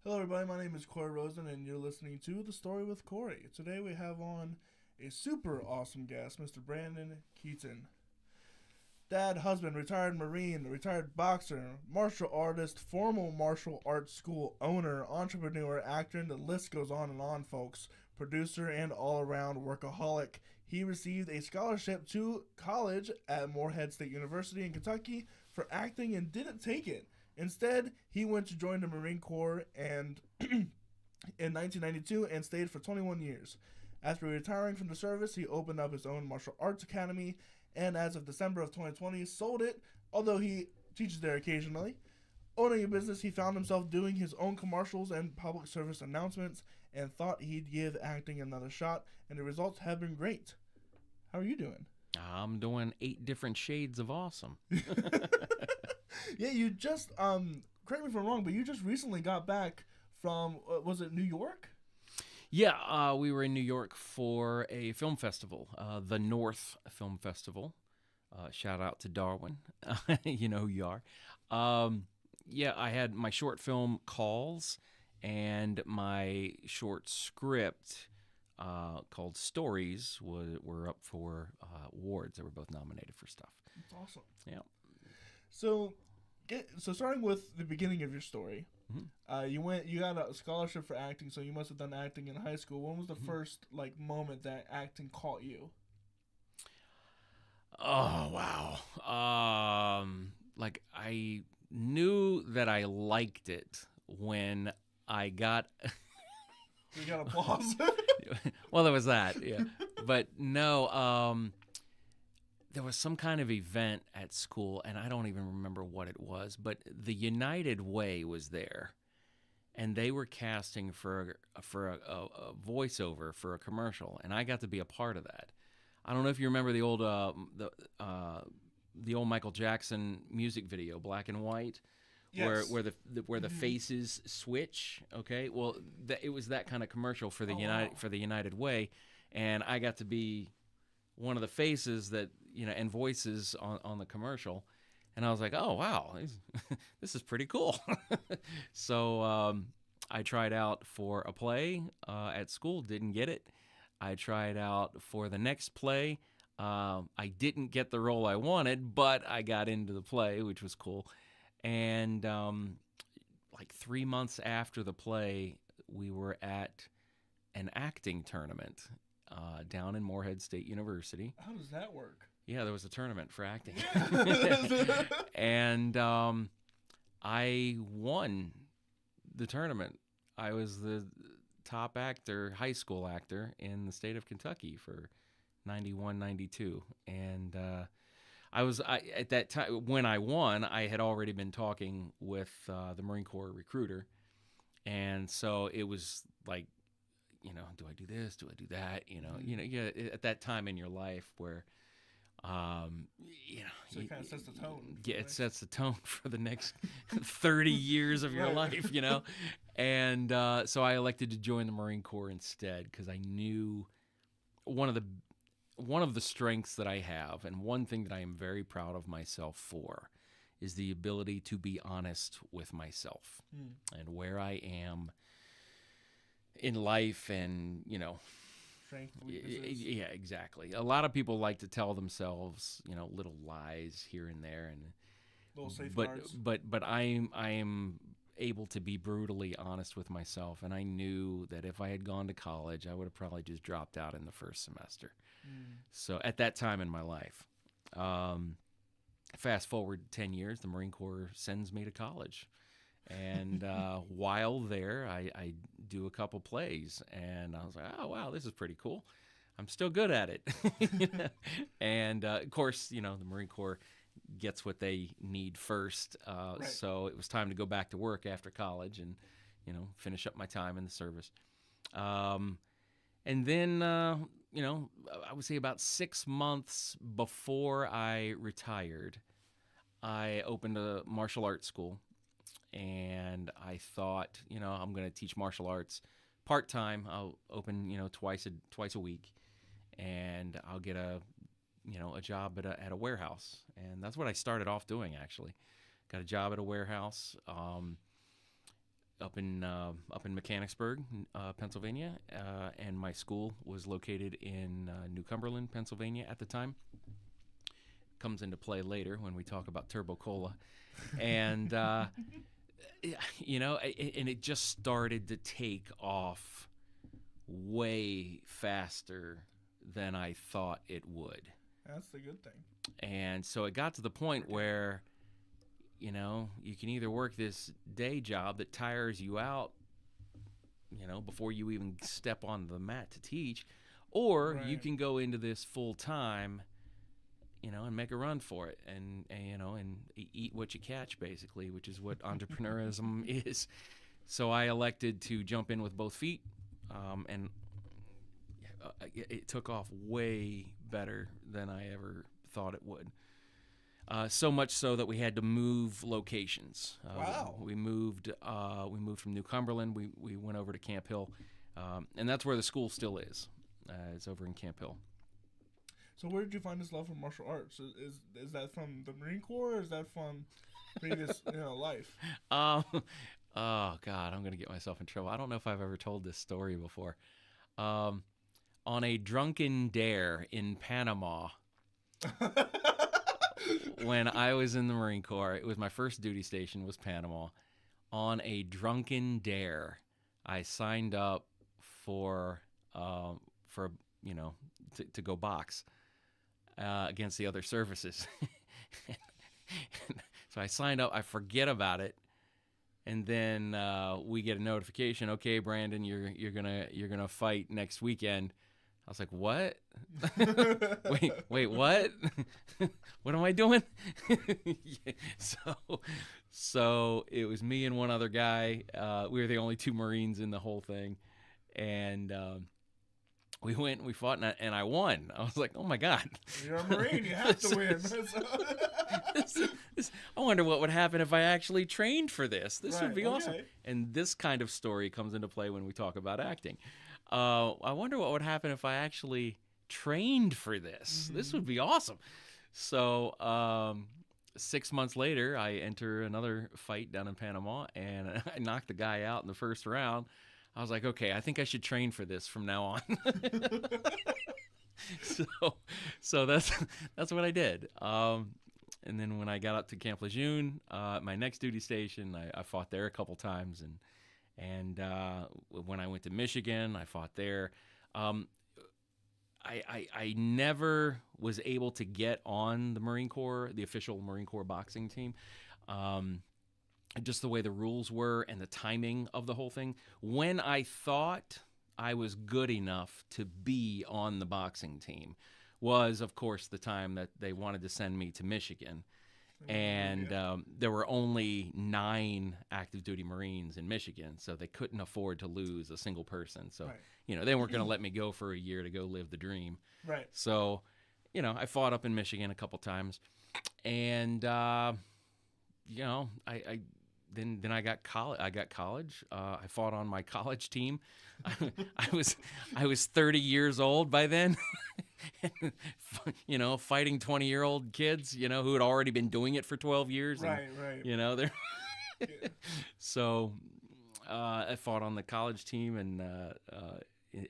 Hello, everybody. My name is Cory Rosen, and you're listening to The Story with Cory. Today we have on a super awesome guest, Mr. Brandon Keeton. Dad, husband, retired Marine, retired boxer, martial artist, formal martial arts school owner, entrepreneur, actor, and the list goes on, folks. Producer and all around workaholic. He received a scholarship to college at Morehead State University in Kentucky for acting and didn't take it. Instead, he went to join the Marine Corps and in 1992 and stayed for 21 years. After retiring from the service, he opened up his own martial arts academy and as of December of 2020 sold it, although he teaches there occasionally. Owning a business, he found himself doing his own commercials and public service announcements and thought he'd give acting another shot, and the results have been great. How are you doing? I'm doing 8 different shades of awesome. Yeah, you just, correct me if I'm wrong, but you just recently got back from, was it New York? Yeah, we were in New York for a film festival, the North Film Festival. Shout out to Darwin. You know who you are. Yeah, I had my short film Calls and my short script called Stories were up for awards. They were both nominated for stuff. That's awesome. Yeah. So starting with the beginning of your story, you got a scholarship for acting, so you must have done acting in high school. When was the first moment that acting caught you? Oh wow! Like I knew that I liked it when I got. You got applause. Well, there was that, yeah, but no. There was some kind of event at school, and I don't even remember what it was, but the United Way was there, and they were casting for a voiceover for a commercial, and I got to be a part of that. I don't know if you remember the old Michael Jackson music video, black and white, Yes. where the faces switch. Okay, well, it was that kind of commercial for the United Way, and I got to be one of the faces that and voices on the commercial, and I was like, oh wow, this is pretty cool. So I tried out for a play at school, didn't get it. I tried out for the next play. I didn't get the role I wanted, but I got into the play, which was cool. And like 3 months after the play, we were at an acting tournament down in Morehead State University. How does that work? Yeah, there was a tournament for acting. And I won the tournament. I was the top actor, high school actor in the state of Kentucky for 91, 92. And at that time, when I won, I had already been talking with the Marine Corps recruiter. And so it was like, do I do this? Do I do that? At that time in your life where, so it kind of sets the tone. Yeah, it sets the tone for the next 30 years of your life, And so I elected to join the Marine Corps instead because I knew one of the strengths that I have, and one thing that I am very proud of myself for, is the ability to be honest with myself and where I am in life, and strength, weaknesses. Yeah, exactly. A lot of people like to tell themselves little lies here and there, and little safeguards. But I am able to be brutally honest with myself, and I knew that if I had gone to college, I would have probably just dropped out in the first semester. So at that time in my life, fast forward 10 years, the Marine Corps sends me to college. And while there, I do a couple plays, and I was like, oh, wow, this is pretty cool. I'm still good at it. And, of course, the Marine Corps gets what they need first. Right. So it was time to go back to work after college and, finish up my time in the service. And then, I would say about 6 months before I retired, I opened a martial arts school. And I thought, I'm going to teach martial arts part-time. I'll open, twice a week, and I'll get a job at a warehouse. And that's what I started off doing, actually. Got a job at a warehouse. up in Mechanicsburg, Pennsylvania, and my school was located in New Cumberland, Pennsylvania at the time. Comes into play later when we talk about Turbo Cola, and you know, and it just started to take off way faster than I thought it would. That's the good thing. And so it got to the point where, you know, you can either work this day job that tires you out, you know, before you even step on the mat to teach, or you can go into this full time, you know, and make a run for it, and you know, and eat what you catch, basically, which is what entrepreneurism is. So I elected to jump in with both feet, and it took off way better than I ever thought it would. So much so that we had to move locations. Wow. We moved from New Cumberland. We went over to Camp Hill, and that's where the school still is. It's over in Camp Hill. So where did you find this love for martial arts? Is that from the Marine Corps, or is that from previous life? Oh God, I'm gonna get myself in trouble. I don't know if I've ever told this story before. On a drunken dare in Panama, when I was in the Marine Corps, it was my first duty station was Panama. On a drunken dare, I signed up for to go box against the other services. So I signed up. I forget about it, and then we get a notification. Okay, Brandon, you're gonna fight next weekend. I was like, what? wait, what? What am I doing? Yeah, so it was me and one other guy. We were the only two Marines in the whole thing, and we went and we fought, and I won. I was like, oh my God. You're a Marine, you have to win. I wonder what would happen if I actually trained for this. This would be awesome. And this kind of story comes into play when we talk about acting. I wonder what would happen if I actually trained for this. Mm-hmm. This would be awesome. So 6 months later, I enter another fight down in Panama, and I knocked the guy out in the first round. I was like, okay, I think I should train for this from now on. So that's what I did. And then when I got up to Camp Lejeune, my next duty station, I fought there a couple times, and when I went to Michigan, I fought there. I never was able to get on the Marine Corps, the official Marine Corps boxing team. Just the way the rules were and the timing of the whole thing. When I thought I was good enough to be on the boxing team was, of course, the time that they wanted to send me to Michigan. And there were only 9 active duty Marines in Michigan, so they couldn't afford to lose a single person. So, they weren't going to let me go for a year to go live the dream. Right. So, I fought up in Michigan a couple times. And, Then I got college. I fought on my college team. I was 30 years old by then. Fighting 20-year-old kids, who had already been doing it for 12 years. Right. They're So I fought on the college team and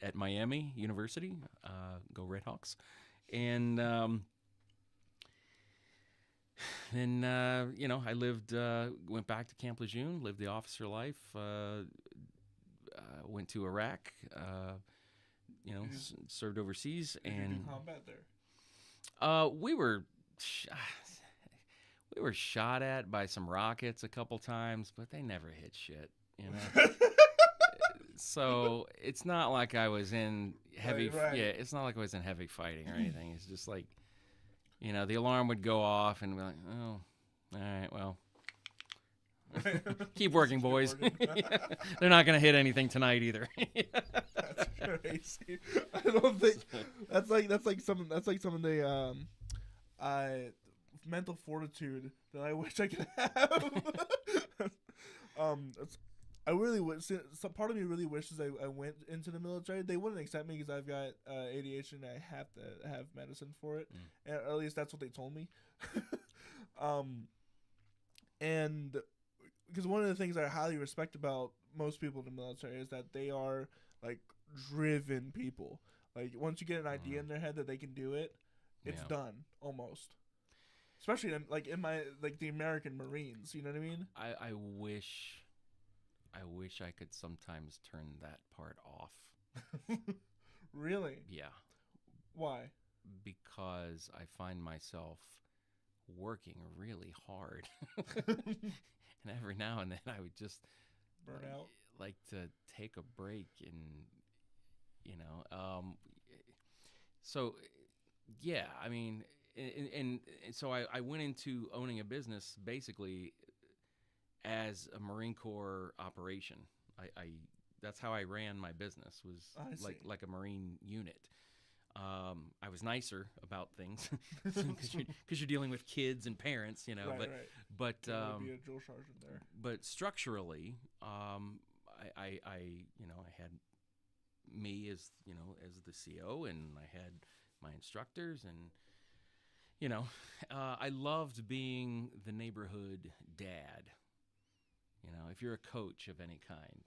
at Miami University. Go Redhawks. And then, I went back to Camp Lejeune, lived the officer life, went to Iraq, served overseas. Did and you do combat there? We were shot at by some rockets a couple times, but they never hit shit, So it's not like I was in heavy, it's not like I was in heavy fighting or anything. It's just like, the alarm would go off and be like, oh, all right, well, keep working, boys. They're not going to hit anything tonight either. That's crazy. I don't think that's like some of the mental fortitude that I wish I could have. I really wish. Some part of me really wishes I went into the military. They wouldn't accept me because I've got ADHD and I have to have medicine for it. And at least that's what they told me. And because one of the things I highly respect about most people in the military is that they are like driven people. Like once you get an idea in their head that they can do it, it's done almost. Especially in my like the American Marines, you know what I mean? I wish I could sometimes turn that part off. Really? Yeah. Why? Because I find myself working really hard. And every now and then I would just burn out. Like to take a break and so yeah, I mean, and so I went into owning a business basically as a Marine Corps operation. I that's how I ran my business, was like a Marine unit. I was nicer about things because you're dealing with kids and parents, Right. But be a drill sergeant there. But structurally, I had me as the CO, and I had my instructors, and I loved being the neighborhood dad. If you're a coach of any kind,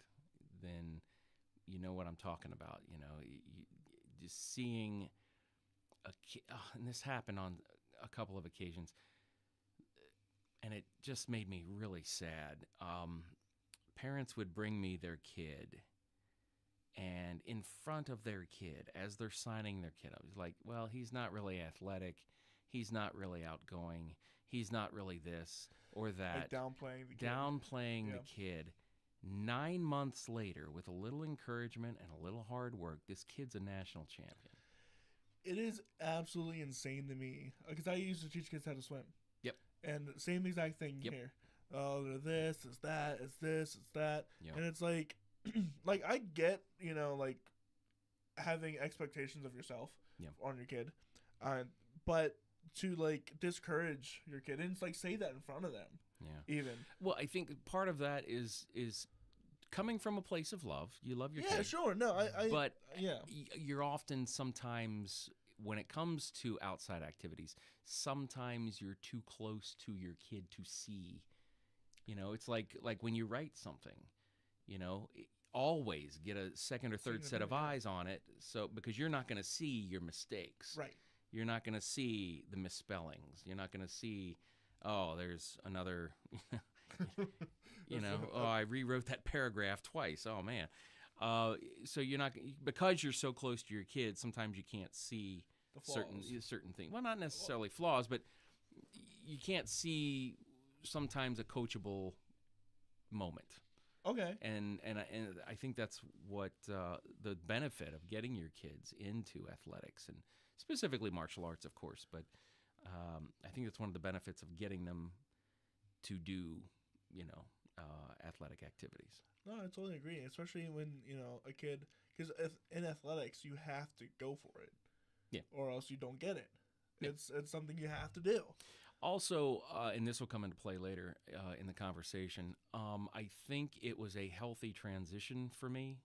then you know what I'm talking about. Just seeing and this happened on a couple of occasions, and it just made me really sad. Parents would bring me their kid, and in front of their kid, as they're signing their kid up, it's like, well, he's not really athletic, he's not really outgoing, he's not really this or that. Like downplaying the kid. 9 months later, with a little encouragement and a little hard work, this kid's a national champion. It is absolutely insane to me because I used to teach kids how to swim. Yep. And same exact thing here. Oh, they're this, it's that, it's this, it's that. Yep. And it's like, like I get, like having expectations of yourself on your kid. But to like discourage your kid and it's like say that in front of them. Yeah. Even. Well, I think part of that is coming from a place of love. You love your kid. Yeah, sure. No, but you're often sometimes, when it comes to outside activities, sometimes you're too close to your kid to see. It's like when you write something, always get a second or third set of eyes on it, so because you're not going to see your mistakes. Right. You're not going to see the misspellings. You're not going to see, oh, there's another, I rewrote that paragraph twice. Oh, man. So you're not, because you're so close to your kids, sometimes you can't see certain things. Well, not necessarily flaws, but you can't see sometimes a coachable moment. Okay. And I think that's what the benefit of getting your kids into athletics, and specifically martial arts, of course, but I think that's one of the benefits of getting them to do, athletic activities. No, I totally agree, especially when, a kid, because in athletics, you have to go for it. Yeah. Or else you don't get it. Yeah. It's something you have to do. Also, and this will come into play later in the conversation, I think it was a healthy transition for me.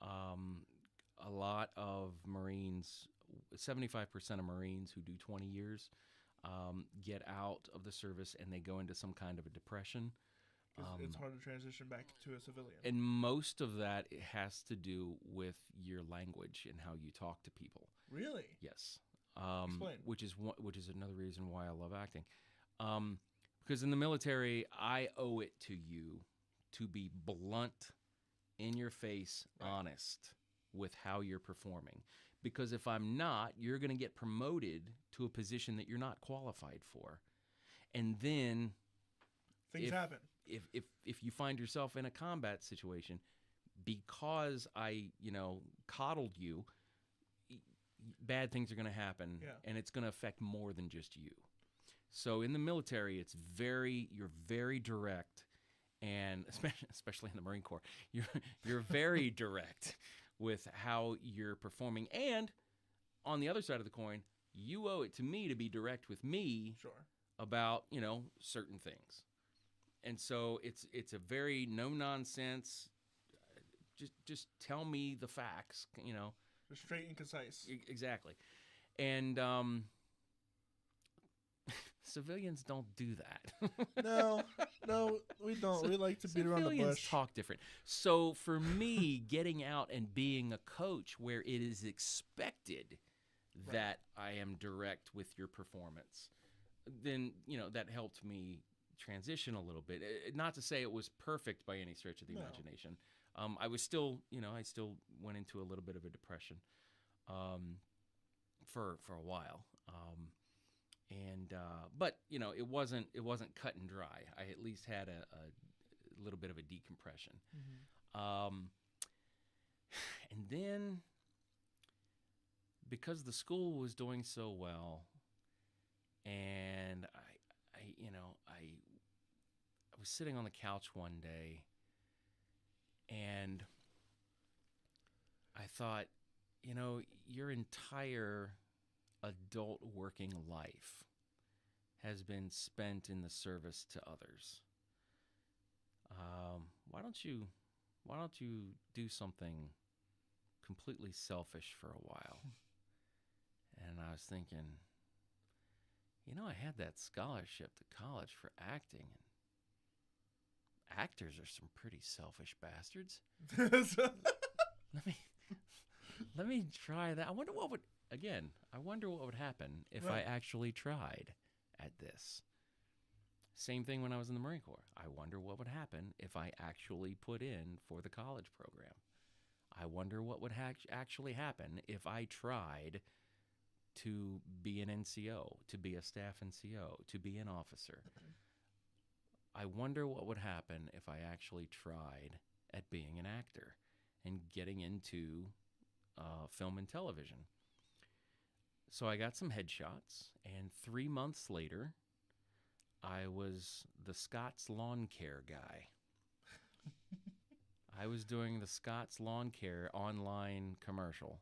A lot of Marines, 75% of Marines who do 20 years get out of the service and they go into some kind of a depression. It's hard to transition back to a civilian. And most of that has to do with your language and how you talk to people. Really? Yes. Explain. Which is another reason why I love acting. Because in the military, I owe it to you to be blunt, in your face, honest with how you're performing. Because if I'm not, you're going to get promoted to a position that you're not qualified for. And then things happen. If you find yourself in a combat situation, because I, coddled you, bad things are going to happen, and it's going to affect more than just you. So in the military, you're very direct, and especially in the Marine Corps, you're very direct with how you're performing. And on the other side of the coin, you owe it to me to be direct with me about, certain things. And so it's a very no nonsense. Just tell me the facts, Just straight and concise. Exactly. And Civilians don't do that. No, we don't. We like to beat around the Civilians bush. talk different. So for me, getting out and being a coach where it is expected that I am direct with your performance, then, that helped me transition a little bit. Not to say it was perfect by any stretch of the imagination. I was still, I still went into a little bit of a depression for a while. But it wasn't cut and dry. I at least had a little bit of a decompression. And then, because the school was doing so well, and I was sitting on the couch one day, and I thought, your entire adult working life has been spent in the service to others. Why don't you do something completely selfish for a while? And I was thinking, I had that scholarship to college for acting, and actors are some pretty selfish bastards. Let me try that. I wonder what would happen if I actually tried at this. Same thing when I was in the Marine Corps. I wonder what would happen if I actually put in for the college program. I wonder what would actually happen if I tried to be an NCO, to be a staff NCO, to be an officer. I wonder what would happen if I actually tried at being an actor and getting into film and television. So I got some headshots, and 3 months later, I was the Scott's Lawn Care guy. I was doing the Scott's Lawn Care online commercial.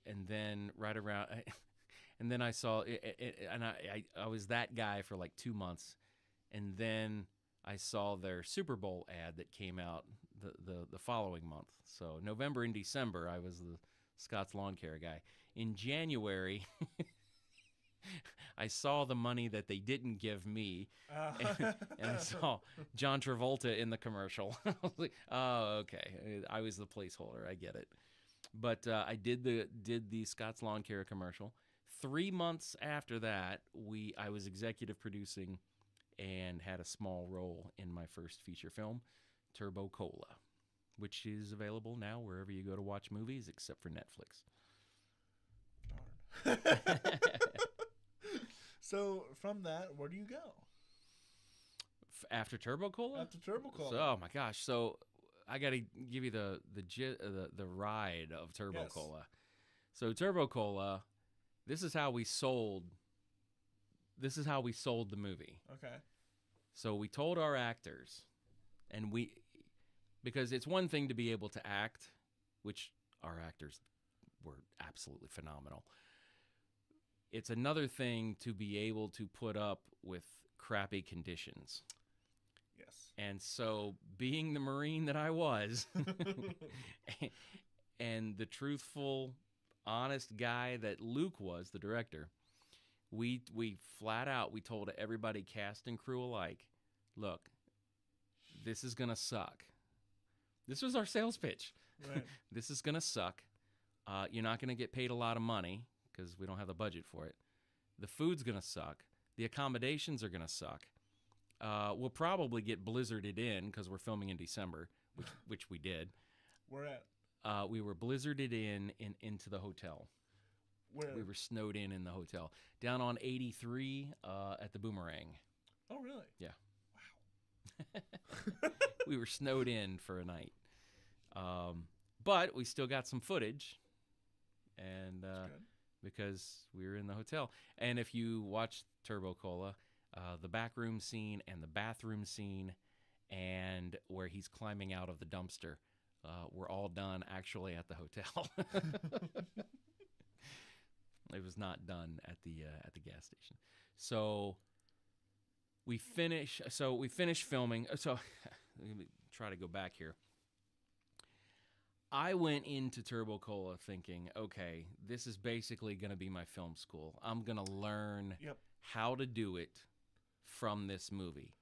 And then and then I saw it, and I was that guy for like 2 months, and then I saw their Super Bowl ad that came out the following month. So November and December, I was the Scott's Lawn Care guy. In January, I saw the money that they didn't give me, and I saw John Travolta in the commercial. I was like, oh, okay. I was the placeholder. I get it. But I did the Scott's Lawn Care commercial. 3 months after that, I was executive producing and had a small role in my first feature film, Turbo Cola, which is available now wherever you go to watch movies except for Netflix. Darn. So from that, where do you go? After Turbo Cola? After Turbo Cola. So, oh my gosh. So I got to give you the ride of Turbo Cola. So Turbo Cola, this is how we sold the movie. Okay. So we told our actors, and because it's one thing to be able to act, which our actors were absolutely phenomenal. It's another thing to be able to put up with crappy conditions. Yes. And so, being the Marine that I was, and the truthful, honest guy that Luke was, the director, we flat out, we told everybody, cast and crew alike, look, this is going to suck. This was our sales pitch. Right. This is going to suck. You're not going to get paid a lot of money because we don't have the budget for it. The food's going to suck. The accommodations are going to suck. We'll probably get blizzarded in because we're filming in December, which we did. Where at? We were blizzarded into the hotel. Where? We were snowed in the hotel. Down on 83 at the Boomerang. Oh, really? Yeah. Wow. We were snowed in for a night. But we still got some footage. And because we were in the hotel. And if you watch Turbo Cola, the backroom scene and the bathroom scene and where he's climbing out of the dumpster were all done actually at the hotel. It was not done at the gas station. So we finish filming. So let me try to go back here. I went into Turbo Cola thinking, okay, this is basically going to be my film school. I'm going to learn how to do it from this movie.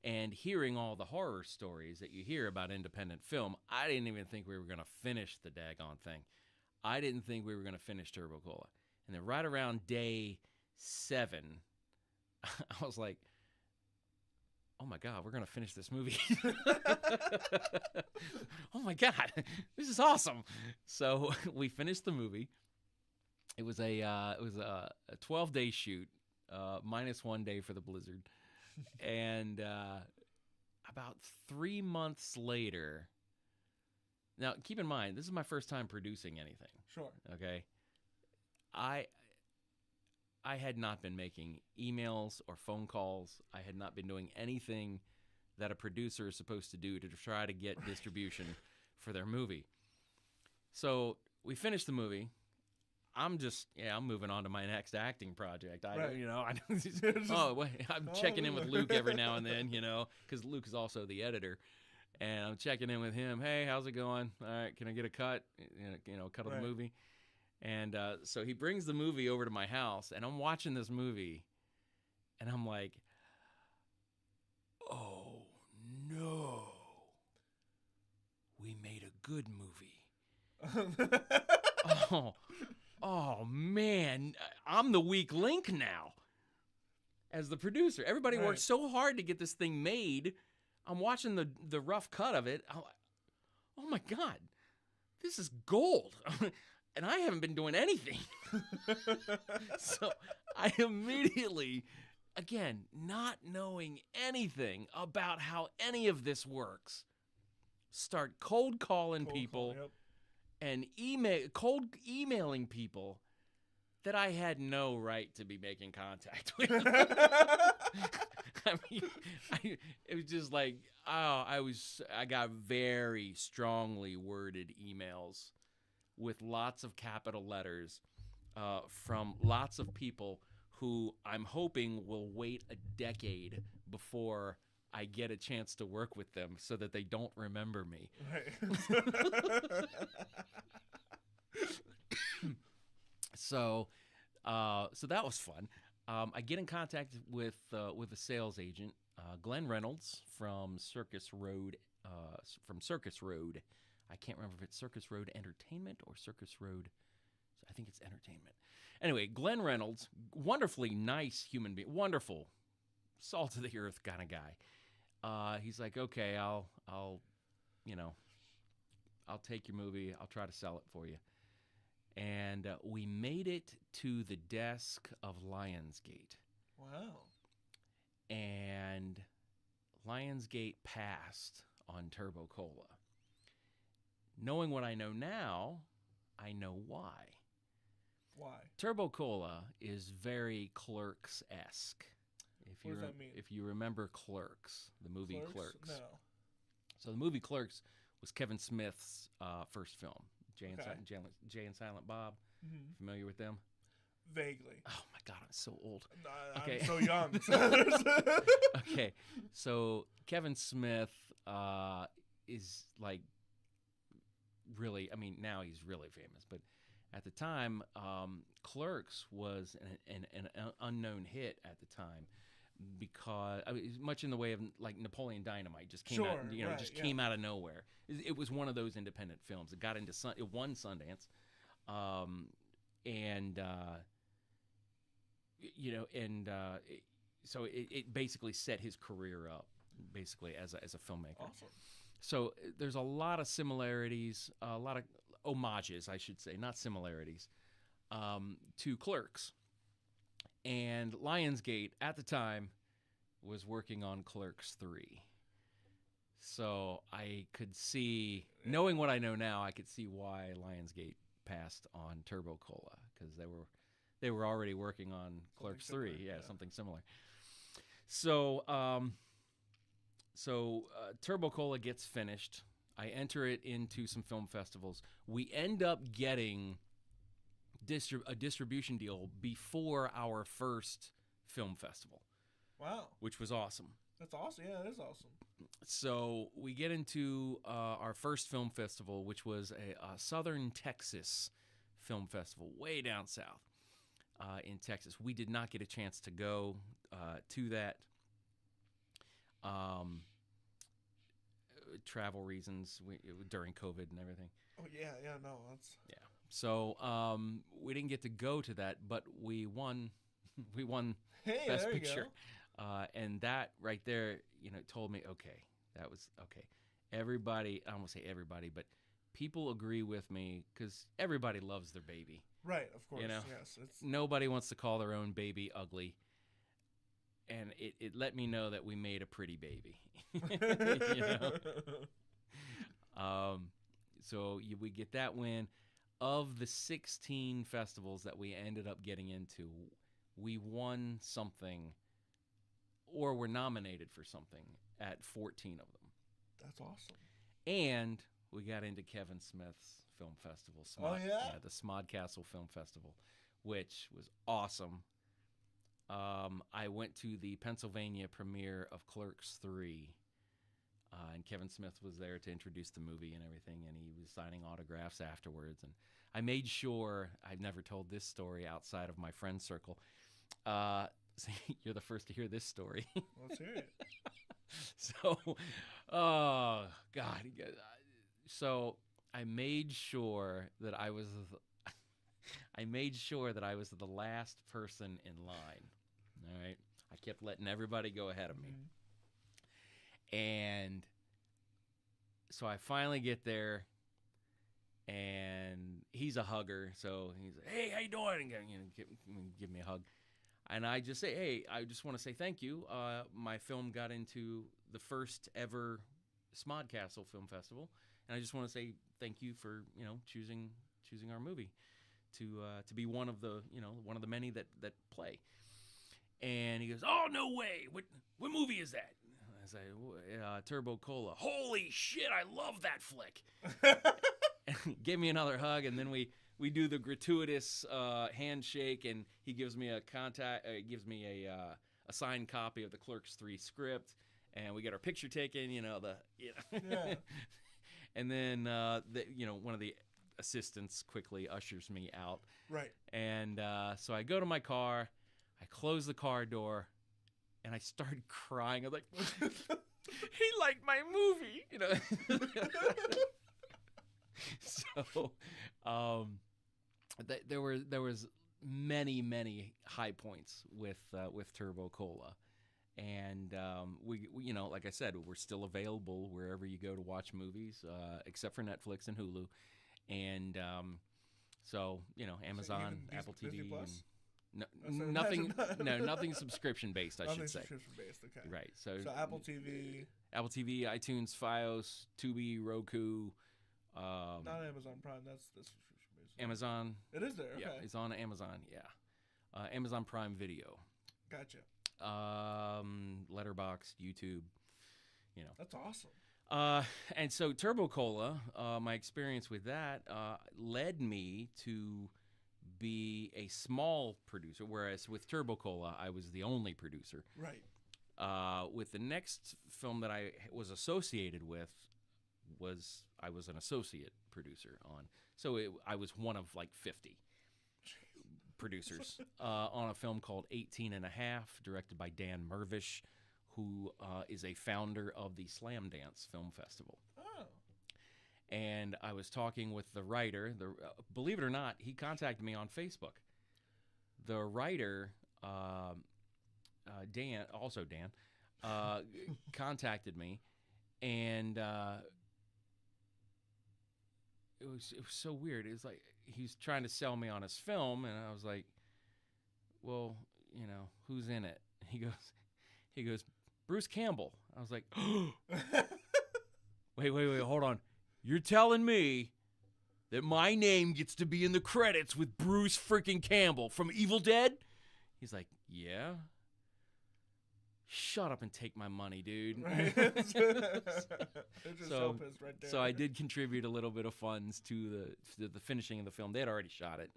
And hearing all the horror stories that you hear about independent film, I didn't even think we were going to finish the daggone thing. I didn't think we were going to finish Turbo Cola. And then right around day 7, I was like, oh my God, we're going to finish this movie. Oh my God, this is awesome. So we finished the movie. It was a 12-day shoot, minus 1 day for the blizzard. And about 3 months later, now keep in mind, this is my first time producing anything. Sure. Okay. I had not been making emails or phone calls. I had not been doing anything that a producer is supposed to do to try to get distribution for their movie. So we finished the movie. I'm moving on to my next acting project. I'm checking in with Luke every now and then, because Luke is also the editor. And I'm checking in with him. Hey, how's it going? All right, can I get a cut? Cut of the movie. And so he brings the movie over to my house, and I'm watching this movie, and I'm like, oh, no. We made a good movie. Oh, man. I'm the weak link now as the producer. Everybody worked so hard to get this thing made. I'm watching the rough cut of it. I'm like, oh, my God. This is gold. And I haven't been doing anything. So I immediately, again, not knowing anything about how any of this works, start cold calling people and cold emailing people that I had no right to be making contact with. I mean, it was just like, I got very strongly worded emails with lots of capital letters from lots of people who I'm hoping will wait a decade before I get a chance to work with them so that they don't remember me. Right. So that was fun. I get in contact with a sales agent, Glenn Reynolds from Circus Road. I can't remember if it's Circus Road Entertainment or Circus Road. I think it's Entertainment. Anyway, Glenn Reynolds, wonderfully nice human being, wonderful, salt of the earth kind of guy. He's like, okay, I'll take your movie. I'll try to sell it for you. And we made it to the desk of Lionsgate. Wow. And Lionsgate passed on Turbo Cola. Knowing what I know now, I know why. Why? Turbo Cola is very Clerks-esque. What does that mean? If you remember Clerks, the movie Clerks. No. So the movie Clerks was Kevin Smith's first film. Jay and Silent Bob. Mm-hmm. Familiar with them? Vaguely. Oh my God, I'm so old. I'm so young. Okay, so Kevin Smith is like really, I mean, now he's really famous, but at the time, Clerks was an unknown hit at the time because much in the way of like Napoleon Dynamite just came out, came out of nowhere. It was one of those independent films. It got into it won Sundance, so it basically set his career up basically as a filmmaker. Awesome. So there's a lot of similarities, a lot of homages, I should say, not similarities, to Clerks. And Lionsgate, at the time, was working on Clerks 3. So I could see, knowing what I know now, I could see why Lionsgate passed on Turbo Cola, because they were already working on Clerks 3. Yeah, something similar. So Turbo Cola gets finished. I enter it into some film festivals. We end up getting a distribution deal before our first film festival. Wow. which was awesome. That's awesome. Yeah, that is awesome. So we get into our first film festival, which was a Southern Texas film festival, way down south in Texas. We did not get a chance to go to that. Travel reasons during COVID and everything. Oh yeah, no, that's Yeah. So we didn't get to go to that, but we won. We won hey, Best there Picture, you go. and that right there, told me that was okay. Everybody, I won't say everybody, but people agree with me because everybody loves their baby. Right, of course. Yes, it's Nobody wants to call their own baby ugly. And it let me know that we made a pretty baby. So we get that win. Of the 16 festivals that we ended up getting into, we won something or were nominated for something at 14 of them. That's awesome. And we got into Kevin Smith's film festival. The Smodcastle Film Festival, which was awesome. I went to the Pennsylvania premiere of Clerks 3, and Kevin Smith was there to introduce the movie and everything, and he was signing autographs afterwards. And I made sure, I've never told this story outside of my friend circle. So you're the first to hear this story. Let's hear it. So, oh, God. So I made sure that I was the last person in line. All right. I kept letting everybody go ahead of me. Mm-hmm. And so I finally get there, and he's a hugger. So he's like, hey, how you doing? And give me a hug. And I just say, hey, I just want to say thank you. My film got into the first ever Smodcastle Film Festival. And I just want to say thank you for, choosing our movie to be one of the many that play. And he goes, "Oh, no way! What movie is that?" I say, "Turbo Cola." Holy shit! I love that flick. Gave me another hug, and then we do the gratuitous handshake, and he gives me a signed copy of the Clerks 3 script, and we get our picture taken. Yeah. And then one of the assistants quickly ushers me out. Right. And so I go to my car. I close the car door, and I started crying. I was like, he liked my movie, So, there was many high points with Turbo Cola, and we like I said, we're still available wherever you go to watch movies, except for Netflix and Hulu, and so Amazon, so Apple TV. Disney Plus? Nothing subscription based. I should say. Subscription based. Okay. Right. So Apple TV, iTunes, FiOS, Tubi, Roku. Not Amazon Prime. That's subscription based. Amazon. It is there. Okay. Yeah, it's on Amazon. Yeah. Amazon Prime Video. Gotcha. Letterboxd, YouTube. That's awesome. And so Turbo Cola, my experience with that led me to be a small producer, whereas with Turbo Cola, I was the only producer. Right. With the next film that I was associated with, I was an associate producer on. So I was one of like 50 producers on a film called 18 and a Half, directed by Dan Mervish, who is a founder of the Slam Dance Film Festival. Oh. And I was talking with the writer. Believe it or not, he contacted me on Facebook. The writer, Dan, contacted me, and it was so weird. It was like he's trying to sell me on his film, and I was like, "Well, who's in it?" He goes, "Bruce Campbell." I was like, wait, hold on. You're telling me that my name gets to be in the credits with Bruce freaking Campbell from Evil Dead? He's like, yeah. Shut up and take my money, dude. Right. So I did contribute a little bit of funds to the finishing of the film. They had already shot it.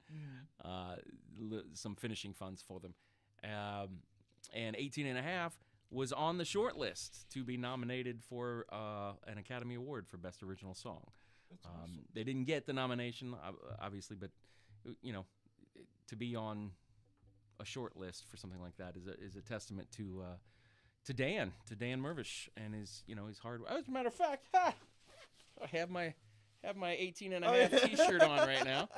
Some finishing funds for them. and 18 and a half was on the short list to be nominated for an Academy Award for Best Original Song. That's awesome. They didn't get the nomination, obviously, but to be on a short list for something like that is a testament to Dan Mervish and his hard work. As a matter of fact, I have my 18 and a half T-shirt on right now.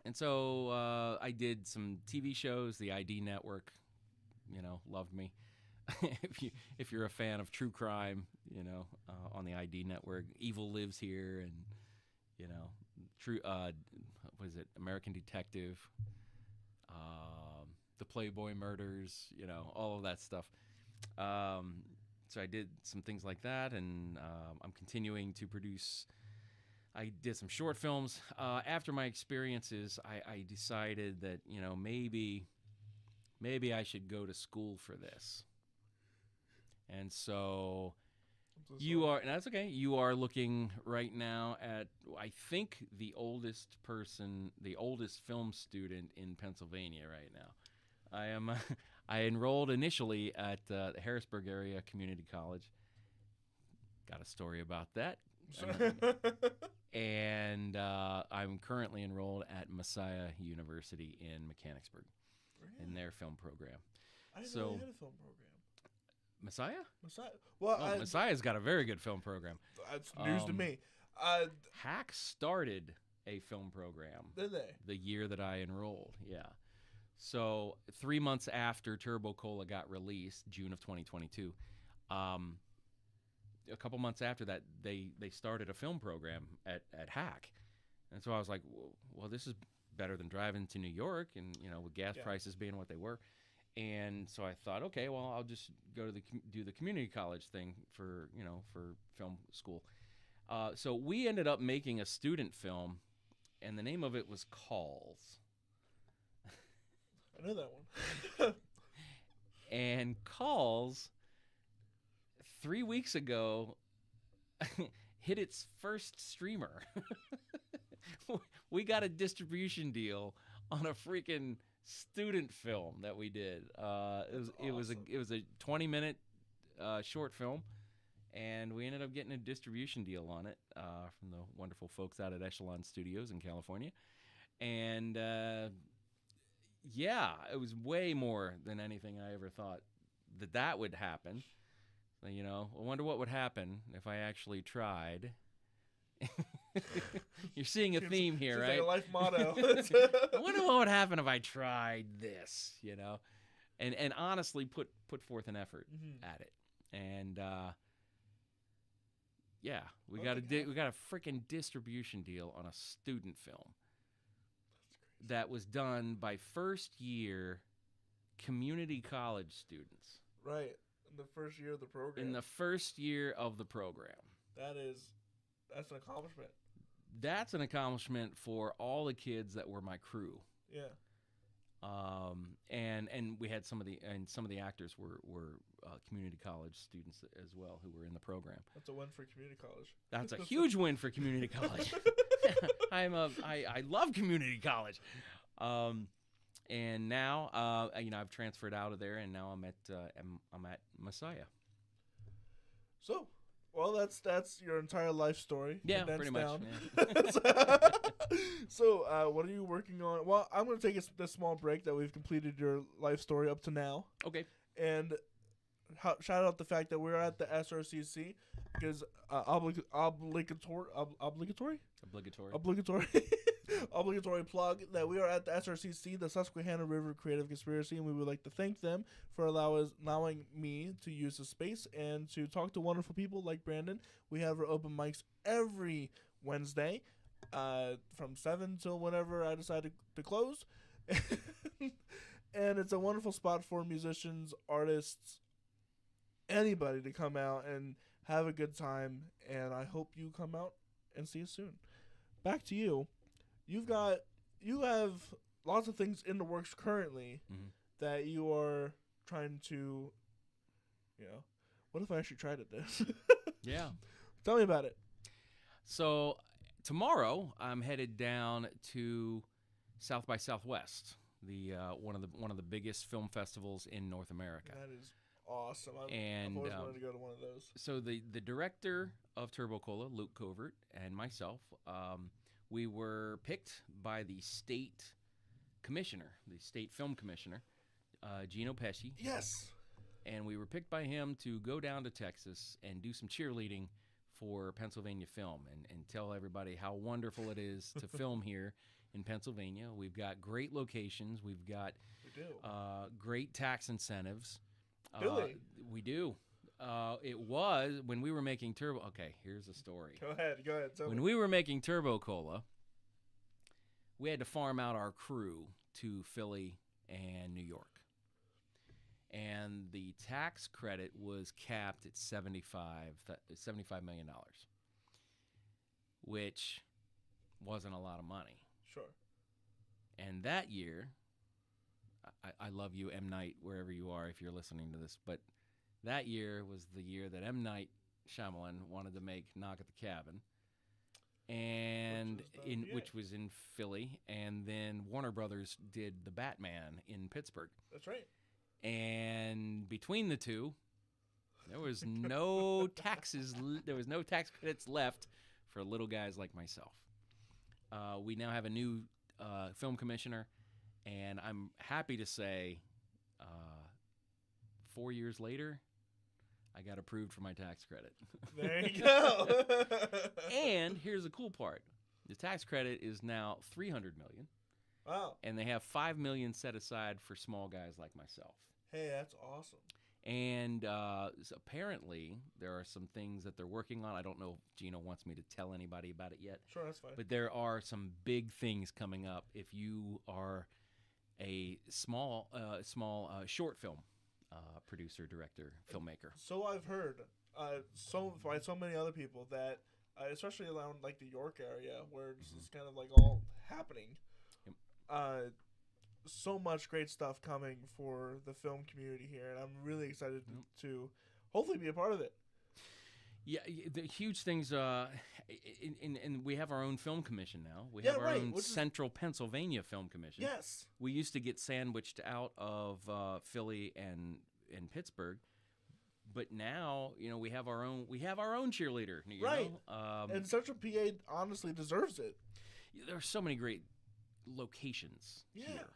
And so I did some TV shows. The ID Network, loved me. if you're a fan of true crime, on the ID Network, Evil Lives Here, and true. What is it? American Detective, The Playboy Murders. All of that stuff. So I did some things like that, and I'm continuing to produce. I did some short films. After my experiences, I decided that maybe I should go to school for this. And so that's okay. You are looking right now at, I think, the oldest film student in Pennsylvania right now. I enrolled initially at the Harrisburg area community college. Got a story about that. And I'm currently enrolled at Messiah University in Mechanicsburg in their film program. I didn't know they had a film program. Messiah? Well, Messiah's got a very good film program. That's news to me. Hack started a film program. Did they? The year that I enrolled, yeah. So 3 months after Turbo Cola got released, June of 2022, a couple months after that, they started a film program at Hack. And so I was like, well, this is better than driving to New York and, with gas prices being what they were. And so I thought, okay, well, I'll just go to do the community college thing for film school. So we ended up making a student film, and the name of it was Calls. I know that one. And Calls, 3 weeks ago, hit its first streamer. We got a distribution deal on a freaking student film that we did. It was a 20-minute short film, and we ended up getting a distribution deal on it from the wonderful folks out at Echelon Studios in California. And it was way more than anything I ever thought that would happen. So, I wonder what would happen if I actually tried. You're seeing a theme here, right? Like a life motto. I wonder what would happen if I tried this, and honestly put forth an effort at it. And we got a freaking distribution deal on a student film that was done by first year community college students. Right. In the first year of the program. In the first year of the program. That's an accomplishment. That's an accomplishment for all the kids that were my crew. Yeah. And we had some of the actors were community college students as well who were in the program. That's a win for community college. That's a huge win for community college. I love community college. And now I've transferred out of there, and now I'm at Messiah. So, well, that's your entire life story. Yeah, pretty much. Yeah. So, what are you working on? Well, I'm going to take this small break that we've completed your life story up to now. Okay. And shout out the fact that we're at the SRCC because obligatory plug that we are at the SRCC, the Susquehanna River Creative Conspiracy, and we would like to thank them for allowing me to use the space and to talk to wonderful people like Brandon. We have our open mics every Wednesday from 7 till whenever I decide to close. And it's a wonderful spot for musicians, artists, anybody to come out and have a good time, and I hope you come out and see us soon. Back to you. You have lots of things in the works currently that you are trying to, what if I actually tried at this? Yeah. Tell me about it. So tomorrow I'm headed down to South by Southwest one of the biggest film festivals in North America. That is awesome. And I've always wanted to go to one of those. So the director of Turbo Cola, Luke Covert, and myself, we were picked by the state commissioner, the state film commissioner, Gino Pesci. Yes. And we were picked by him to go down to Texas and do some cheerleading for Pennsylvania film and tell everybody how wonderful it is to film here in Pennsylvania. We've got great locations. We've got great tax incentives. Really? We do. It was when we were making Turbo. Okay, here's the story. Go ahead. When we were making Turbo Cola, we had to farm out our crew to Philly and New York. And the tax credit was capped at $75 million, which wasn't a lot of money. Sure. And that year, I love you, M. Night, wherever you are, if you're listening to this, but that year was the year that M. Night Shyamalan wanted to make Knock at the Cabin, and which was in Philly, and then Warner Brothers did The Batman in Pittsburgh. That's right. And between the two, there was no taxes. There was no tax credits left for little guys like myself. We now have a new film commissioner, and I'm happy to say, 4 years later, I got approved for my tax credit. There you go. And here's the cool part: the tax credit is now $300 million. Wow. And they have $5 million set aside for small guys like myself. Hey, that's awesome. And so apparently there are some things that they're working on. I don't know if Gino wants me to tell anybody about it yet. Sure, that's fine. But there are some big things coming up if you are a small short film producer, director, filmmaker. So I've heard by so many other people that, especially around like the York area where this is kind of like all happening, so much great stuff coming for the film community here, and I'm really excited to hopefully be a part of it. Yeah, the huge things. And we have our own film commission now. We have our own Central Pennsylvania Film Commission. Yes. We used to get sandwiched out of Philly and Pittsburgh, but now we have our own. We have our own cheerleader. You know? And Central PA honestly deserves it. There are so many great locations here.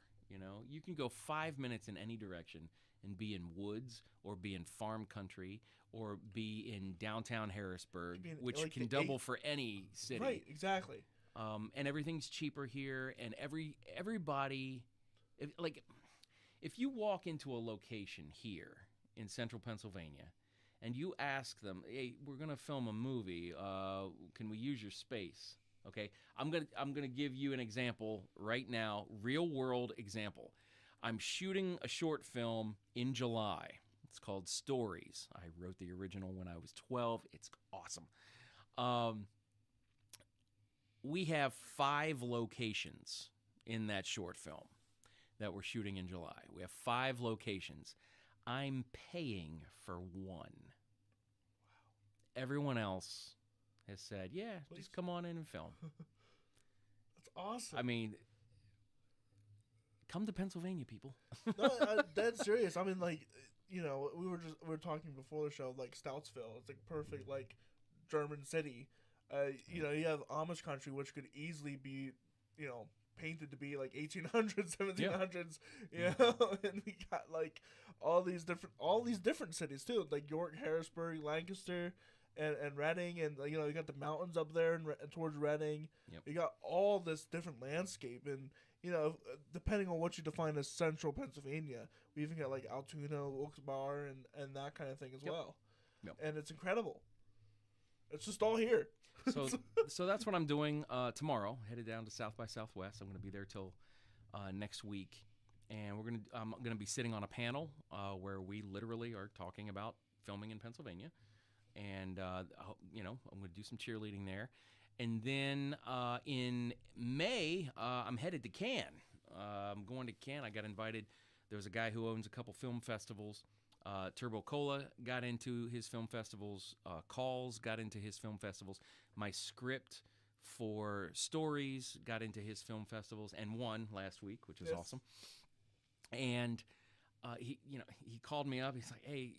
You can go 5 minutes in any direction and be in woods or be in farm country or be in downtown Harrisburg, which can double for any city. Right, exactly. And everything's cheaper here, and everybody, if you walk into a location here in Central Pennsylvania and you ask them, "Hey, we're gonna film a movie. Can we use your space?" Okay, I'm gonna give you an example right now, real world example. I'm shooting a short film in July. It's called Stories. I wrote the original when I was 12. It's awesome. We have 5 locations in that short film that we're shooting in July. We have 5 locations. I'm paying for 1. Wow. Everyone else has said, "Yeah, just come on in and film." That's awesome. I mean, come to Pennsylvania, people. No, that's serious. I mean, like, we were talking before the show, like Stoutsville. It's like perfect, like German city. You have Amish country, which could easily be, painted to be like 1800s, 1700s. And we got like all these different cities too, like York, Harrisburg, Lancaster. And Reading, and you got the mountains up there and towards Reading. Yep. You got all this different landscape, and depending on what you define as Central Pennsylvania, we even got like Altoona, Wilkes-Barre, and that kind of thing as well. Yep. And it's incredible. It's just all here. So that's what I'm doing tomorrow. Headed down to South by Southwest. I'm going to be there till next week, and I'm gonna be sitting on a panel where we literally are talking about filming in Pennsylvania. And, I'm going to do some cheerleading there. And then in May, I'm headed to Cannes. I'm going to Cannes. I got invited. There was a guy who owns a couple film festivals. Turbo Cola got into his film festivals. Calls got into his film festivals. My script for stories, got into his film festivals, and won last week, which is awesome. And he called me up. He's like, "Hey,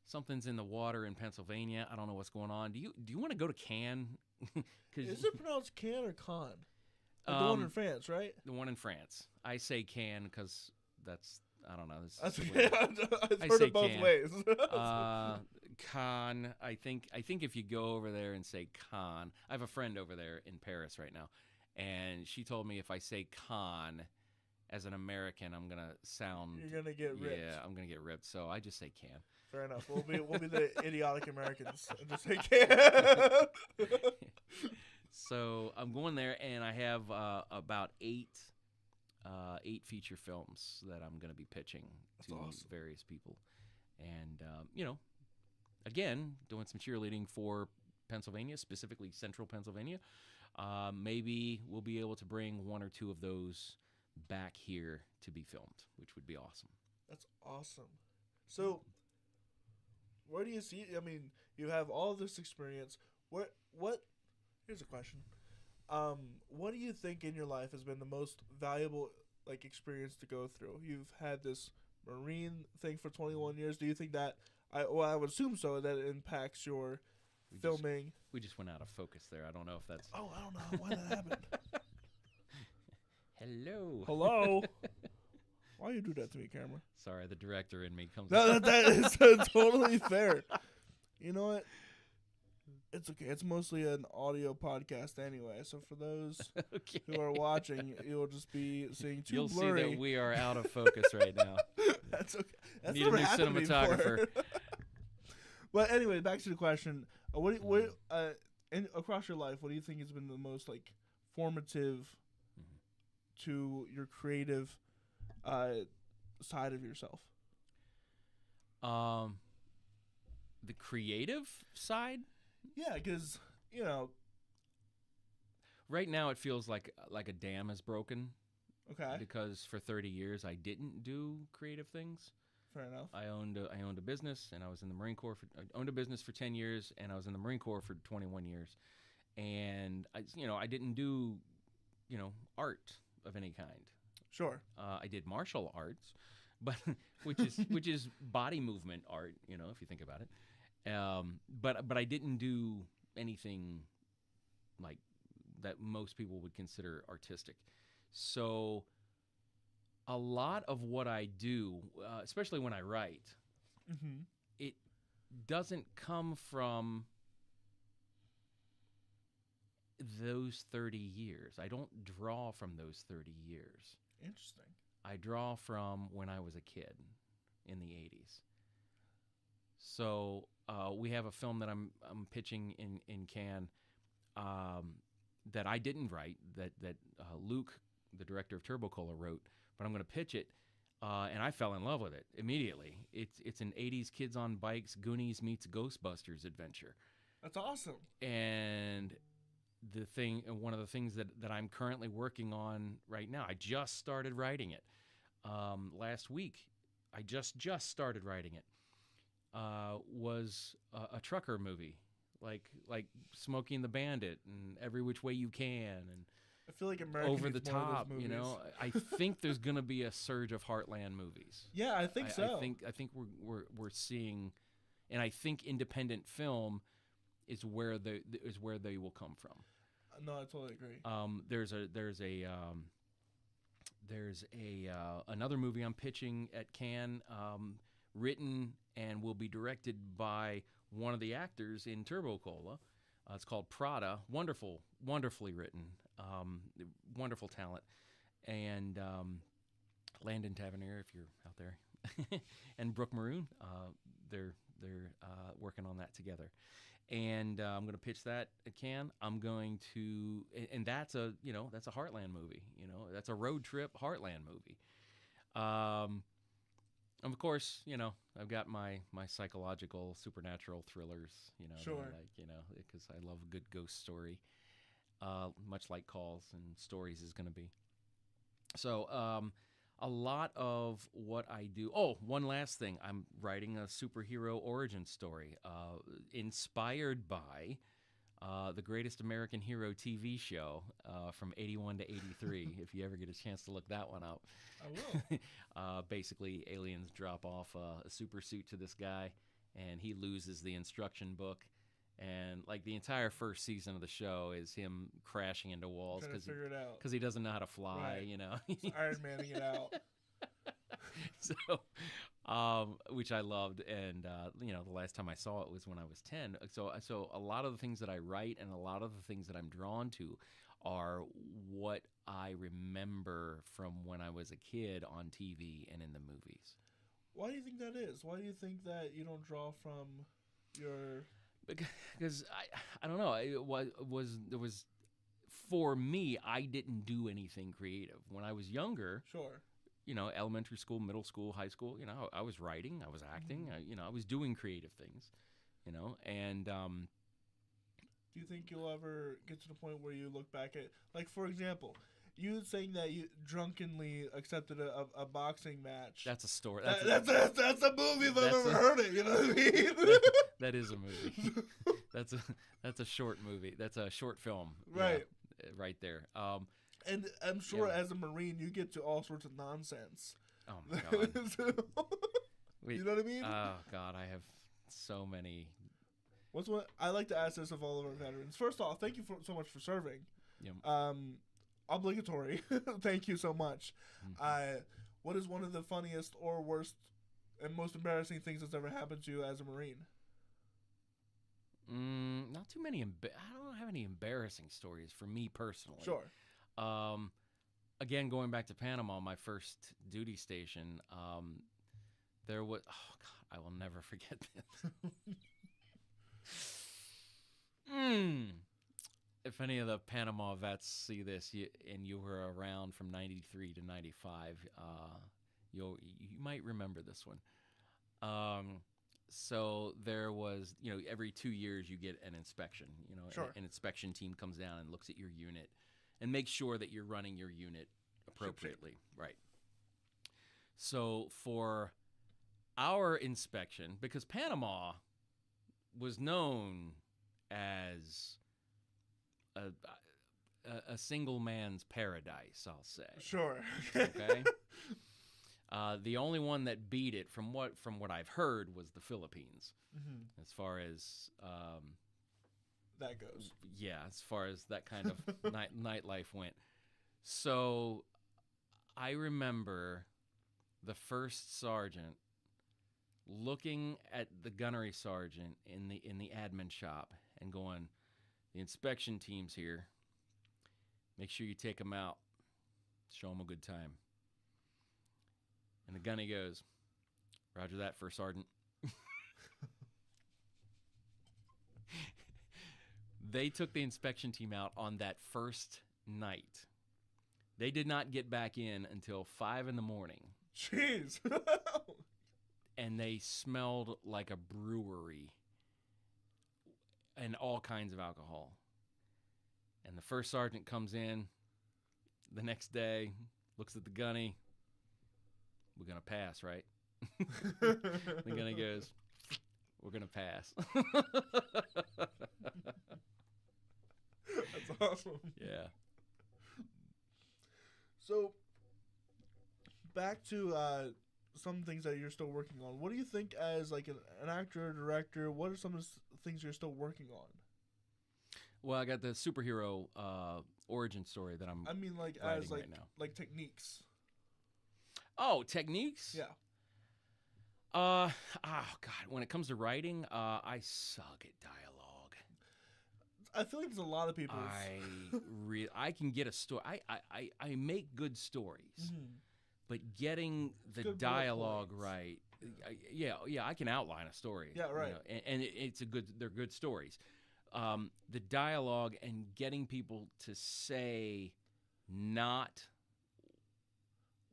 something's in the water in Pennsylvania. I don't know what's going on. Do you want to go to Cannes?" Is it pronounced Cannes or Cannes? Like the one in France, right? The one in France. I say Cannes because that's, I don't know. I've heard it both ways. Cannes. I think if you go over there and say Cannes, I have a friend over there in Paris right now, and she told me if I say Cannes as an American, I'm gonna sound. You're gonna get ripped. Yeah, I'm gonna get ripped. So I just say Cannes. Fair enough. We'll be the idiotic Americans and just say Cannes. So I'm going there, and I have about eight feature films that I'm going to be pitching to various people, and again, doing some cheerleading for Pennsylvania, specifically Central Pennsylvania. Maybe we'll be able to bring one or two of those back here to be filmed, which would be awesome. That's awesome. So, where do you see? I mean, you have all this experience. What? Here's a question. What do you think in your life has been the most valuable experience to go through? You've had this Marine thing for 21 years. Do you think that I would assume so, that it impacts your filming? We just went out of focus there. I don't know if that's. Oh, I don't know why that happened. Hello. Why you do that to me, camera? Sorry, the director in me comes. No, that is totally fair. You know what? It's okay. It's mostly an audio podcast anyway. So for those who are watching, you'll just be seeing blurry. You'll see that we are out of focus right now. That's okay. That's Need a new cinematographer. But anyway, back to the question. Across your life, what do you think has been the most formative to your creative side of yourself? The creative side? Yeah, because right now it feels like a dam is broken. Okay. Because for 30 years I didn't do creative things. Fair enough. I owned a business, and I was in the Marine Corps. I owned a business for 10 years, and I was in the Marine Corps for 21 years. And I didn't do art of any kind. Sure. I did martial arts, but which is body movement art, if you think about it. But I didn't do anything like that most people would consider artistic. So a lot of what I do, especially when I write, it doesn't come from those 30 years. I don't draw from those 30 years. Interesting. I draw from when I was a kid in the 80s. So we have a film that I'm pitching in Cannes that I didn't write, that Luke, the director of Turbocola, wrote, but I'm going to pitch it, and I fell in love with it immediately. It's an 80s kids on bikes, Goonies meets Ghostbusters adventure. That's awesome. And one of the things that I'm currently working on right now, I just started writing it last week. I just started writing it. Was a trucker movie, like Smokey and the Bandit and Every Which Way You Can, and I feel like American Over the Top. I think there's gonna be a surge of Heartland movies. Yeah, I think so. I think we're seeing, and I think independent film is where they will come from. No, I totally agree. There's another movie I'm pitching at Cannes, written and will be directed by one of the actors in Turbocola. It's called Prada. Wonderfully written, wonderful talent, and Landon Tavernier, if you're out there, and Brooke Maroon. They're working on that together, and I'm going to pitch that at Cannes. I'm going to, and that's a Heartland movie. That's a road trip Heartland movie. Of course, I've got my psychological, supernatural thrillers, Sure. Because I love a good ghost story, much like Calls and Stories is going to be. So, a lot of what I do. Oh, one last thing. I'm writing a superhero origin story, inspired by the Greatest American Hero TV show from 81 to 83, if you ever get a chance to look that one up. I will. Basically, aliens drop off a super suit to this guy, and he loses the instruction book. And like the entire first season of the show is him crashing into walls because he doesn't know how to fly, right. you know. Iron Manning it out. So, which I loved, and you know, the last time I saw it was when I was 10. So a lot of the things that I write and a lot of the things that I'm drawn to are what I remember from when I was a kid on TV and in the movies. Why do you think that is? Why do you think that you don't draw from your? Because I don't know. It was for me. I didn't do anything creative when I was younger. Sure. You know, elementary school, middle school, high school. You know, I was writing, I was acting. Mm-hmm. I was doing creative things. You know, and do you think you'll ever get to the point where you look back at, like, for example, you saying that you drunkenly accepted a boxing match? That's a story. That's a movie if I've ever heard it. You know what I mean? That is a movie. That's a short movie. That's a short film. Right. Yeah, right there. And I'm sure as a Marine, you get to all sorts of nonsense. Oh my God. You know what I mean? Oh God, I have so many. What's what I like to ask this of all of our veterans. First off, thank you so much for serving. Yep. Obligatory. Thank you so much. Mm-hmm. What is one of the funniest or worst and most embarrassing things that's ever happened to you as a Marine? Not too many. I don't have any embarrassing stories for me personally. Sure. Again, going back to Panama, my first duty station, there was. Oh God, I will never forget this. If any of the Panama vets see this, and you were around from '93 to '95, you might remember this one. So there was, you know, every 2 years you get an inspection. You know, sure. An inspection team comes down and looks at your unit and makes sure that you're running your unit appropriately. Right. So for our inspection, because Panama was known as a single man's paradise, I'll say. Sure. Okay. The only one that beat it, from what I've heard, was the Philippines, as far as that goes. Yeah, as far as that kind of nightlife went. So I remember the first sergeant looking at the gunnery sergeant in the admin shop and going, "The inspection team's here. Make sure you take them out. Show them a good time." And the gunny goes, "Roger that, First Sergeant." They took the inspection team out on that first night. They did not get back in until 5 in the morning. Jeez. And they smelled like a brewery and all kinds of alcohol. And the first sergeant comes in the next day, looks at the gunny. "We're going to pass, right?" The gunny goes, "We're going to pass." That's awesome. Yeah. So, back to some things that you're still working on. What do you think as like an actor or director? What are some of the things you're still working on? Well, I got the superhero origin story that I'm like writing as like right now. Like techniques. Oh, techniques? Yeah. Oh God, when it comes to writing, I suck at dialogue. I feel like there's a lot of people. I can get a story. I make good stories, but getting the dialogue right. I can outline a story. Yeah, right. You know, and they're good stories. The dialogue and getting people to say not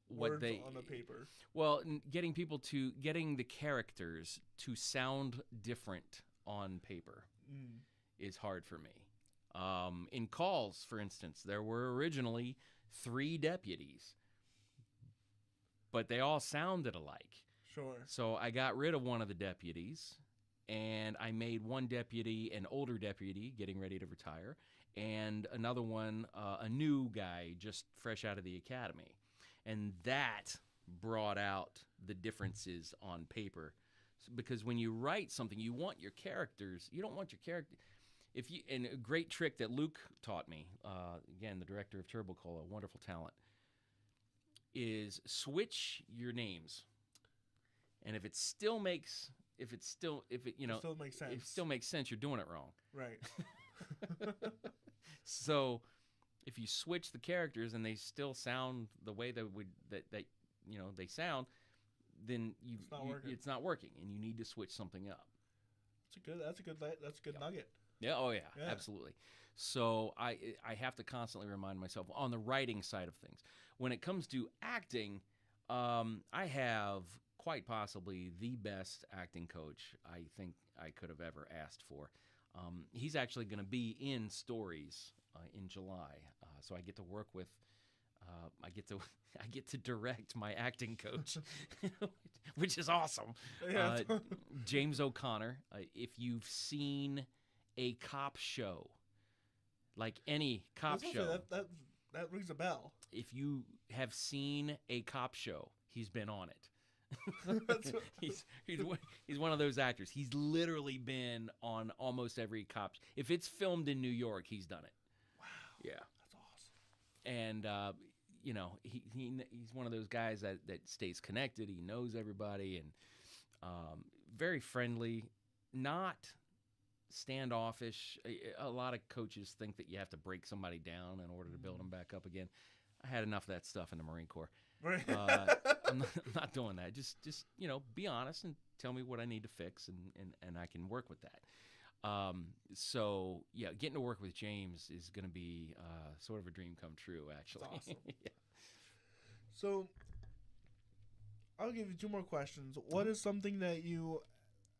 what words they on the paper. Well, getting the characters to sound different on paper is hard for me. In Calls, for instance, there were originally 3 deputies, but they all sounded alike. Sure. So I got rid of one of the deputies and I made one deputy an older deputy getting ready to retire, and another one a new guy just fresh out of the academy. And that brought out the differences on paper. Because when you write something, you want your characters. You don't want your character. And a great trick that Luke taught me, again, the director of Turbo Cola, wonderful talent, is switch your names. And if it still makes sense, you're doing it wrong. Right. So if you switch the characters and they still sound the way they sound, then it's not working, and you need to switch something up. That's a good nugget. Yeah. Oh yeah. Absolutely. So I have to constantly remind myself on the writing side of things. When it comes to acting, I have quite possibly the best acting coach I think I could have ever asked for. He's actually going to be in Stories in July, so I get to work with. I get to direct my acting coach, which is awesome. Yeah. James O'Connor. If you've seen a cop show, like any cop show, that rings a bell. If you have seen a cop show, he's been on it. He's one of those actors. He's literally been on almost every cop. If it's filmed in New York, he's done it. Wow. Yeah. That's awesome. And he's one of those guys that stays connected. He knows everybody, and very friendly, not standoffish. A lot of coaches think that you have to break somebody down in order to build them back up again. I had enough of that stuff in the Marine Corps. Right. I'm not doing that. Just be honest and tell me what I need to fix, and I can work with that. So yeah, getting to work with James is going to be sort of a dream come true, actually. That's awesome. Yeah. So I'll give you two more questions. What is something that you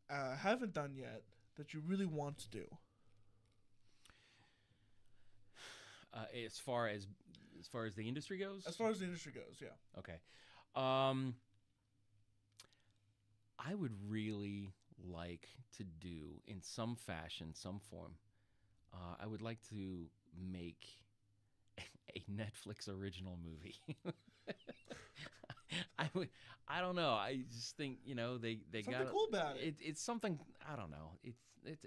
haven't done yet that you really want to do? As far as the industry goes? As far as the industry goes, yeah. Okay. I would really like to do, in some fashion, some form, I would like to make a Netflix original movie. I don't know. I just think, they something got cool about it. It's something, I don't know.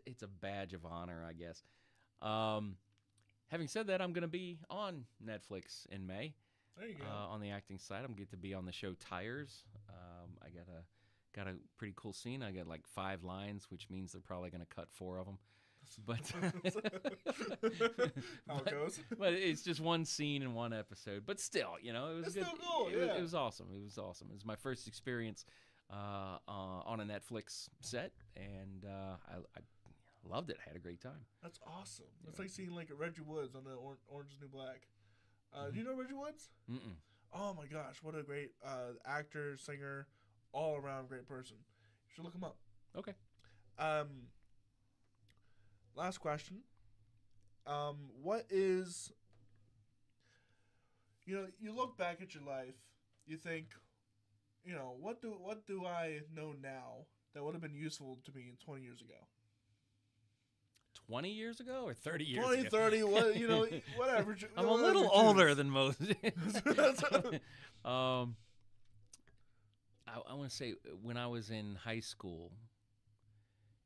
It's a badge of honor, I guess. Having said that, I'm going to be on Netflix in May. There you go. On the acting side, I'm going to be on the show Tires. I got a pretty cool scene. I got like 5 lines, which means they're probably going to cut 4 of them. But how it goes. But it's just one scene in one episode. But still, it was it's good. Still cool, It was awesome. It was awesome. It was my first experience on a Netflix set, and I loved it. I had a great time. That's awesome. It's like seeing like Reggie Woods on the Orange is the New Black. Do you know Reggie Woods? Mm-mm. Oh my gosh, what a great actor, singer, all around great person. You should look him up. Okay. Last question. What is, you look back at your life, you think, what do I know now that would have been useful to me 20 years ago? 20 years ago or 30 years 20, ago? 30, whatever. I'm a little older than most. I want to say when I was in high school,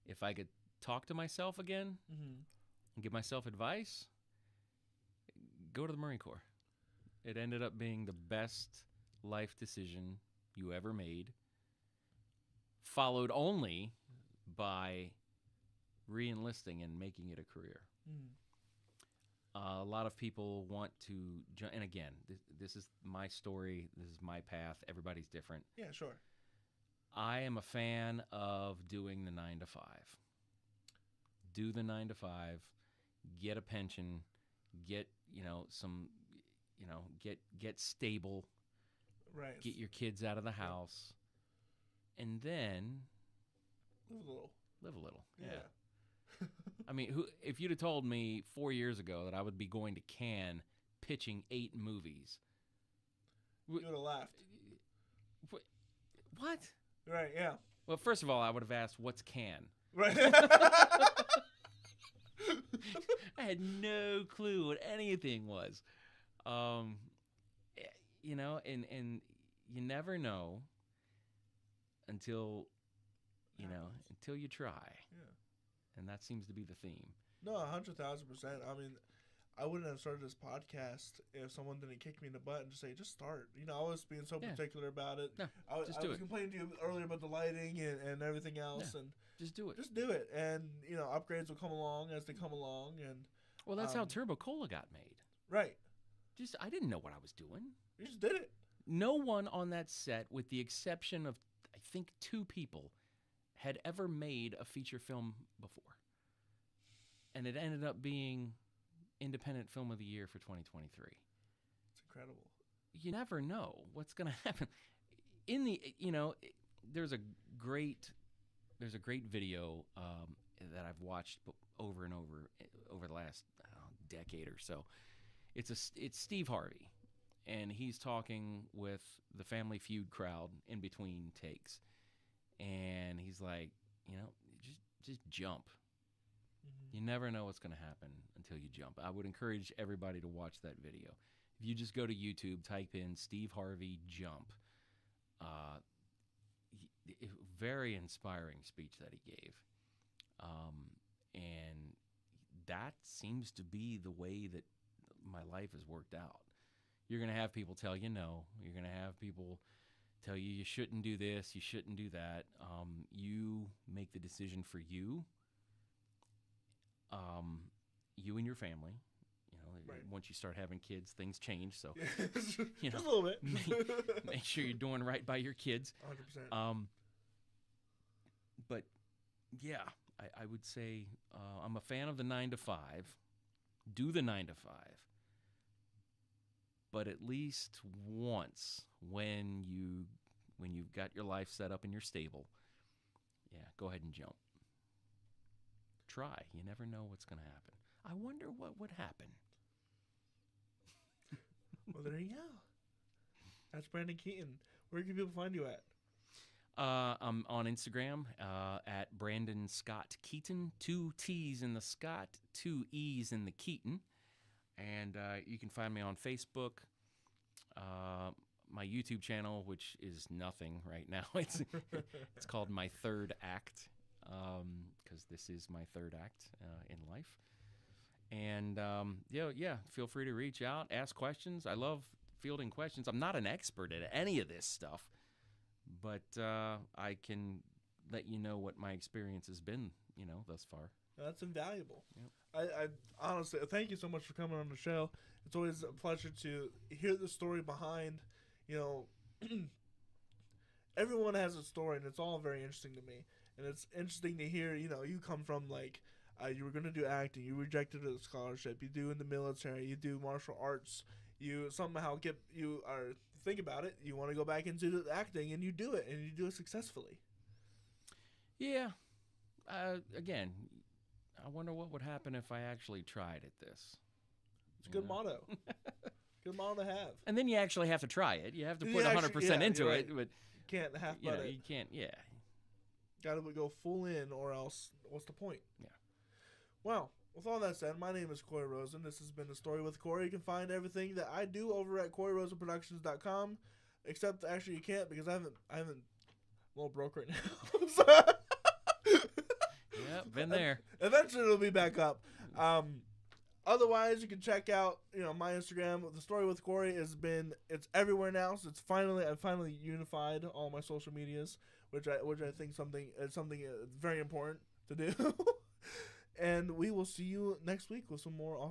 if I could talk to myself again and give myself advice, go to the Marine Corps. It ended up being the best life decision you ever made, followed only by re-enlisting and making it a career. A lot of people want to, and again, this is my story, this is my path, everybody's different. Yeah, sure. I am a fan of doing the 9 to 5. Do the 9 to 5, get a pension, get, get stable, right? Get your kids out of the house, and then live a little. Yeah. I mean, if you'd have told me 4 years ago that I would be going to Cannes pitching 8 movies, you would have laughed. What? Right, yeah. Well, first of all, I would have asked, what's Cannes? Right. I had no clue what anything was. You know, and you never know until until you try. Yeah. And that seems to be the theme. No, 100,000%. I mean, I wouldn't have started this podcast if someone didn't kick me in the butt and just say, just start. You know, I was being so particular about it. No, I was complaining to you earlier about the lighting and everything else. Yeah. And just do it. Just do it. And, you know, upgrades will come along as they come along. And well, that's how Turbo Cola got made. Right. I didn't know what I was doing. You just did it. No one on that set, with the exception of, I think, 2 people, had ever made a feature film before. And it ended up being Independent Film of the Year for 2023. It's incredible. You never know what's going to happen. There's a great video that I've watched over and over the last decade or so. It's Steve Harvey, and he's talking with the Family Feud crowd in between takes, and he's like, just jump. Mm-hmm. You never know what's going to happen until you jump. I would encourage everybody to watch that video. If you just go to YouTube, type in Steve Harvey jump. Very inspiring speech that he gave, and that seems to be the way that my life has worked out. You're going to have people tell you no. You're going to have people tell you you shouldn't do this, you shouldn't do that. You make the decision for you, you and your family. Right. Once you start having kids, things change. So, just a little bit. make sure you're doing right by your kids. 100%. But yeah, I would say I'm a fan of the 9 to 5. Do the 9 to 5. But at least once, when you've got your life set up and you're stable, go ahead and jump. Try. You never know what's going to happen. I wonder what would happen. Well, there you go. That's Brandon Keeton. Where can people find you at? I'm on Instagram at Brandon Scott Keeton. 2 T's in the Scott, 2 E's in the Keeton. And you can find me on Facebook, my YouTube channel, which is nothing right now. It's called My Third Act, because this is my third act in life. And feel free to reach out, ask questions. I love fielding questions. I'm not an expert at any of this stuff, but I can let you know what my experience has been, thus far. That's invaluable. Yep. I honestly thank you so much for coming on the show. It's always a pleasure to hear the story behind. Everyone has a story, and it's all very interesting to me. And it's interesting to hear. You come from you were going to do acting, you rejected a scholarship, you do in the military, you do martial arts, you somehow think about it, you want to go back into the acting, and you do it, and you do it successfully. Yeah. Again, I wonder what would happen if I actually tried at this. It's a good motto. Good motto to have. And then you actually have to try it. You have to put 100% into it. But you can't half-butt it. You can't, Got to go full in, or else what's the point? Yeah. Well, with all that said, my name is Cory Rosen. This has been The Story with Cory. You can find everything that I do over at CoryRosenProductions.com. Except, actually, you can't, because I haven't. I'm a little broke right now. So Yep, been there. Eventually, it'll be back up. Otherwise, you can check out, my Instagram. The Story with Cory it's everywhere now. So I've finally unified all my social medias, which I think is something very important to do. And we will see you next week with some more awesome